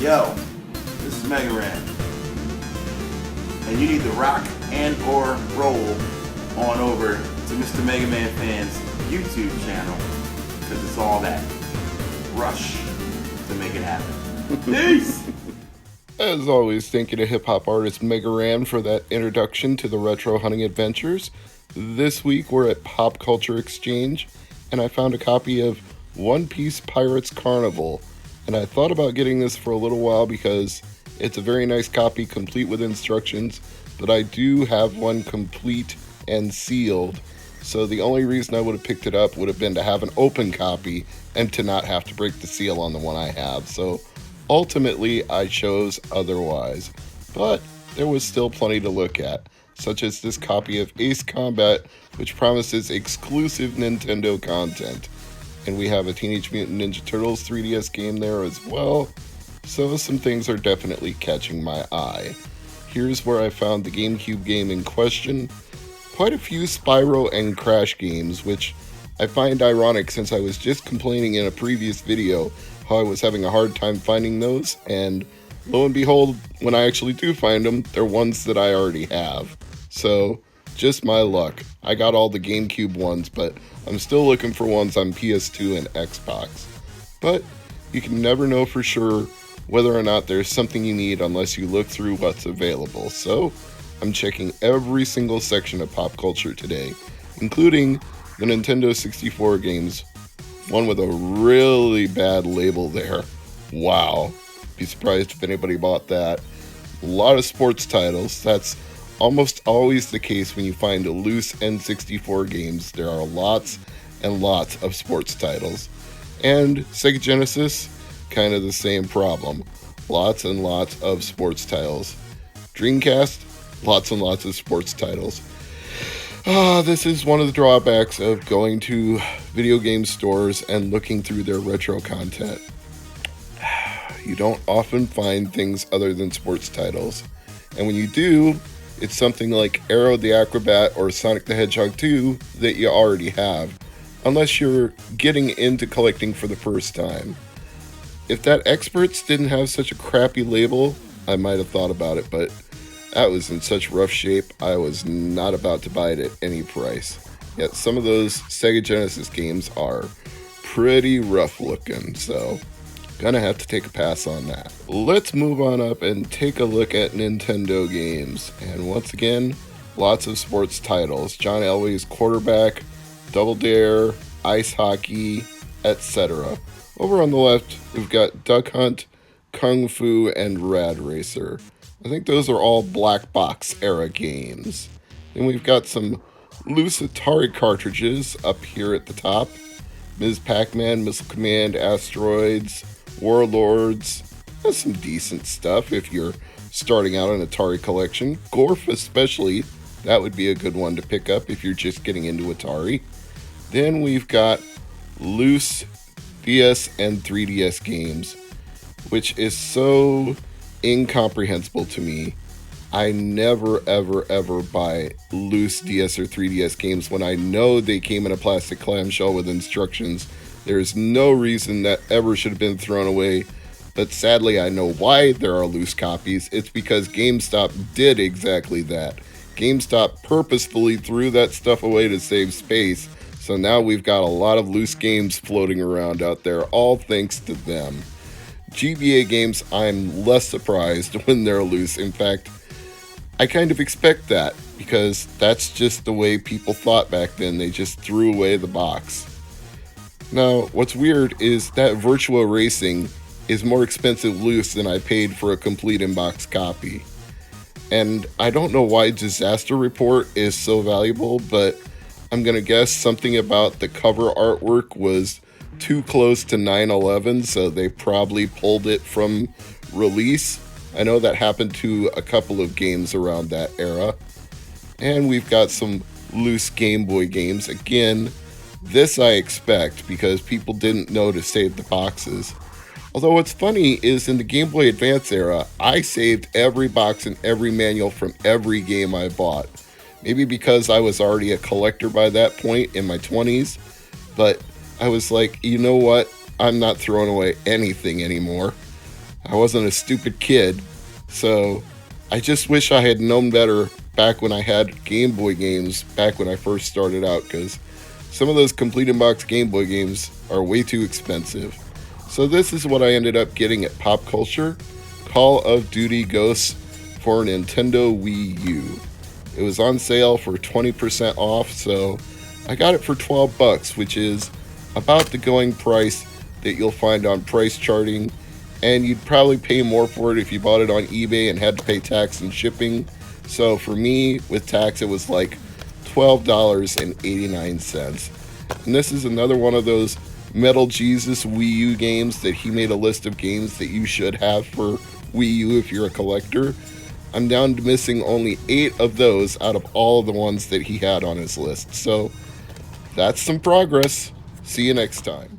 Yo, this is MegaManFan, and you need to rock and or roll on over to Mr. MegaManFan's YouTube channel, because it's all that rush to make it happen. Peace! As always, thank you to hip-hop artist MegaManFan for that introduction to the retro hunting adventures. This week we're at Pop Culture Exchange, and I found a copy of One Piece Pirates Carnival. And I thought about getting this for a little while because it's a very nice copy, complete with instructions, but I do have one complete and sealed. So the only reason I would have picked it up would have been to have an open copy and to not have to break the seal on the one I have. So ultimately, I chose otherwise. But there was still plenty to look at, such as this copy of Ace Combat, which promises exclusive Nintendo content. And we have a Teenage Mutant Ninja Turtles 3DS game there as well, so some things are definitely catching my eye. Here's where I found the GameCube game in question. Quite a few Spyro and Crash games, which I find ironic since I was just complaining in a previous video how I was having a hard time finding those, and lo and behold, when I actually do find them, they're ones that I already have. So, just my luck. I got all the GameCube ones, but I'm still looking for ones on PS2 and Xbox. But you can never know for sure whether or not there's something you need unless you look through what's available. So I'm checking every single section of pop culture today, including the Nintendo 64 games, one with a really bad label there. Wow. Be surprised if anybody bought that. A lot of sports titles. That's almost always the case when you find a loose N64 games. There are lots and lots of sports titles. And Sega Genesis, kind of the same problem. Lots and lots of sports titles. Dreamcast, lots and lots of sports titles. This is one of the drawbacks of going to video game stores and looking through their retro content. You don't often find things other than sports titles. And when you do, it's something like Arrow the Acrobat or Sonic the Hedgehog 2 that you already have, unless you're getting into collecting for the first time. If that Experts didn't have such a crappy label, I might have thought about it, but that was in such rough shape, I was not about to buy it at any price. Yet some of those Sega Genesis games are pretty rough looking, so gonna have to take a pass on that. Let's move on up and take a look at Nintendo games. And once again, lots of sports titles. John Elway's Quarterback, Double Dare, Ice Hockey, etc. Over on the left, we've got Duck Hunt, Kung Fu, and Rad Racer. I think those are all black box era games. Then we've got some loose Atari cartridges up here at the top. Ms. Pac-Man, Missile Command, Asteroids, Warlords. That's some decent stuff if you're starting out an Atari collection. Gorf especially, that would be a good one to pick up if you're just getting into Atari. Then we've got loose DS and 3DS games, which is so incomprehensible to me. I never, ever buy loose DS or 3DS games when I know they came in a plastic clamshell with instructions. There's no reason that ever should have been thrown away, but sadly I know why there are loose copies. It's because GameStop did exactly that. GameStop purposefully threw that stuff away to save space, so now we've got a lot of loose games floating around out there, all thanks to them. GBA games, I'm less surprised when they're loose. In fact, I kind of expect that, because that's just the way people thought back then. They just threw away the box. Now, what's weird is that Virtua Racing is more expensive loose than I paid for a complete in-box copy. And I don't know why Disaster Report is so valuable, but I'm going to guess something about the cover artwork was too close to 9/11, so they probably pulled it from release. I know that happened to a couple of games around that era. And we've got some loose Game Boy games. Again, this I expect because people didn't know to save the boxes. Although what's funny is in the Game Boy Advance era, I saved every box and every manual from every game I bought. Maybe because I was already a collector by that point in my 20s, but I was like, you know what? I'm not throwing away anything anymore. I wasn't a stupid kid. So I just wish I had known better back when I had Game Boy games, back when I first started out, because some of those complete in box Game Boy games are way too expensive. So this is what I ended up getting at Pop Culture: Call of Duty Ghosts for Nintendo Wii U. It was on sale for 20% off, so I got it for $12, which is about the going price that you'll find on price charting, and you'd probably pay more for it if you bought it on eBay and had to pay tax and shipping. So for me, with tax, it was like $12.89. And this is another one of those Metal Jesus Wii U games that he made a list of games that you should have for Wii U if you're a collector. I'm down to missing only 8 of those out of all of the ones that he had on his list. So that's some progress. See you next time.